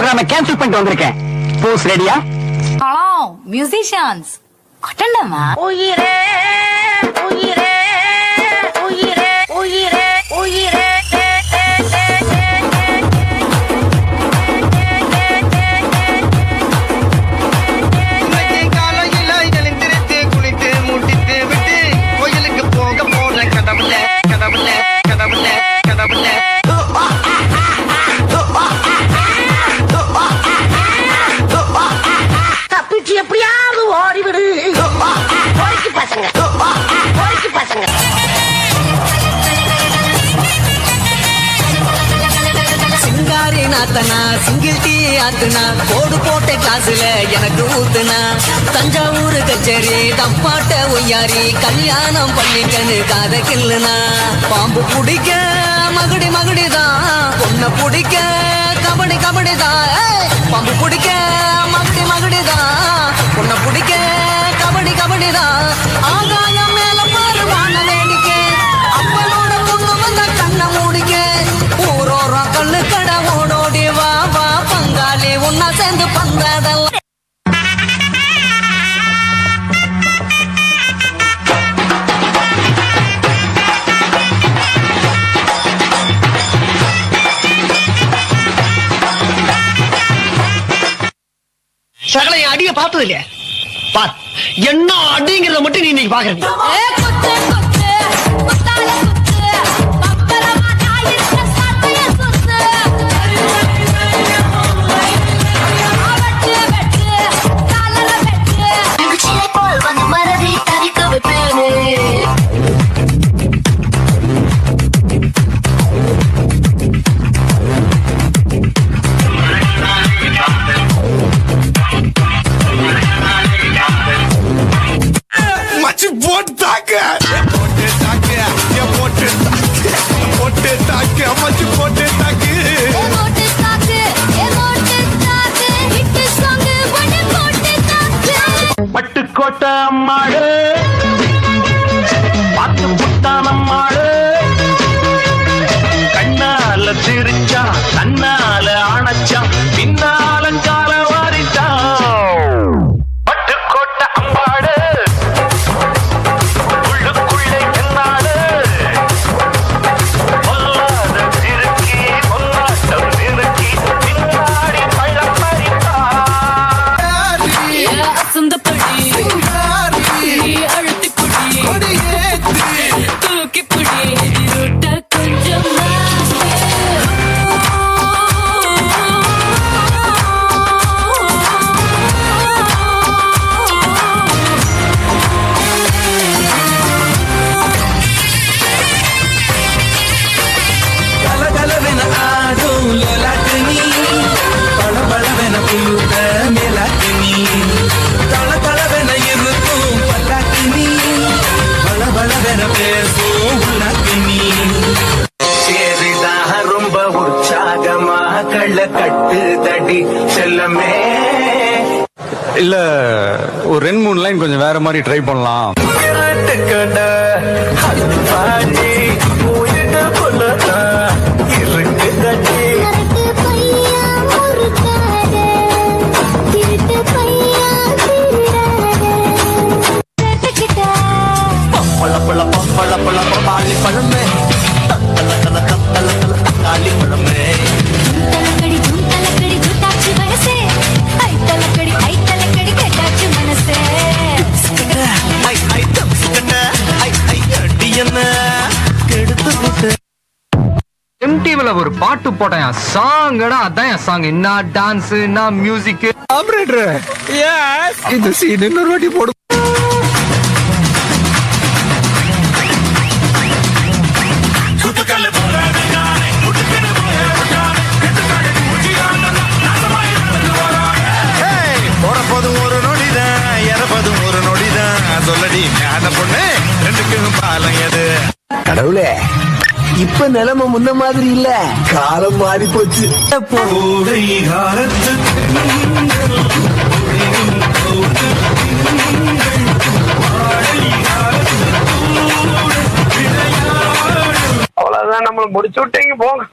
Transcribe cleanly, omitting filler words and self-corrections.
ப்ரோகிராம cancel பண்ணிட்டு வந்திருக்கேன். Pose ரெடியா? ஹலோ மியூசிஷியன்ஸ் அட்டண்டமா. உயிரே உயிரே உயிரே உயிரே உயிரே எப்படியாவது ஓடிவிடு. பசங்க பசங்க சிங்காரி நாத்தனா சிங்கிள் டீ ஆத்துனா கோடு போட்ட கிளாஸ்ல எனக்கு ஊத்துனா தஞ்சாவூர் கச்சேரி தப்பாட்ட ஒய்யாரி கல்யாணம் பண்ணிக்கன்னு காத கில்லுனா பாம்பு பிடிக்க மகுடி மகுடிதான் பொண்ணை பிடிக்க கபடி கபடிதான் பாம்பு பிடிக்க மகுடி மகுடிதான் பொண்ணை பிடிக்க கபடி கபடிதான் ஆகாயம் மேல பாருவான வேடிக்கை அப்பனோட பொண்ணு வந்த கண்ணை மூடிக்க ஊரோரம் கல்லு கடை ஓடோடி வா வா பங்காளி உன்ன சேர்ந்து பந்தாடலாம். சகல என் அடிய பார்த்தது இல்லையா? பார் என்ன அடிங்கிறத மட்டும் நீ இன்னைக்கு பாக்குறீங்க. பட்டுக்கோட்டை அம்மாடு பாத்து புட்டான் அம்மாடு கண்ணால சிரிச்சா தன்னால அணைச்சா பின்னாலங்கால வாரிட்டா பட்டுக்கோட்டை அம்மாடு உள்ளுக்குள்ளே என்னாடு பொல்லாத சிறுக்கி பொல்லாட்டம் நிறுத்தி பின்னாடி பழம் பறித்தா ரொம்ப உற்சாகமா கள்ள கட்டு தடி செல்லமே. இல்ல ஒரு 2-3 லைன் கொஞ்சம் வேற மாதிரி ட்ரை பண்ணலாம். எம்டிவில ஒரு பாட்டு போட்டேன் சாங்கடா, அதான் என் சாங். என்ன டான்ஸ் என்ன மியூசிக். ஆபரேட்டர் எஸ் இந்த சீன் இன்னொரு வாட்டி போடு. போறப்போதும் ஒரு நொடிதான் இறப்பதும் ஒரு நொடிதான் சொல்லடி ஞான பொண்ணு ரெண்டுக்கும் பாலம் எது. கடவுளே இப்ப நிலைமை முன்ன மாதிரி இல்ல, காலம் மாறி போச்சு. கோடை காலத்து அவ்வளவுதான், நம்மள முடிச்சு விட்டீங்க போங்க.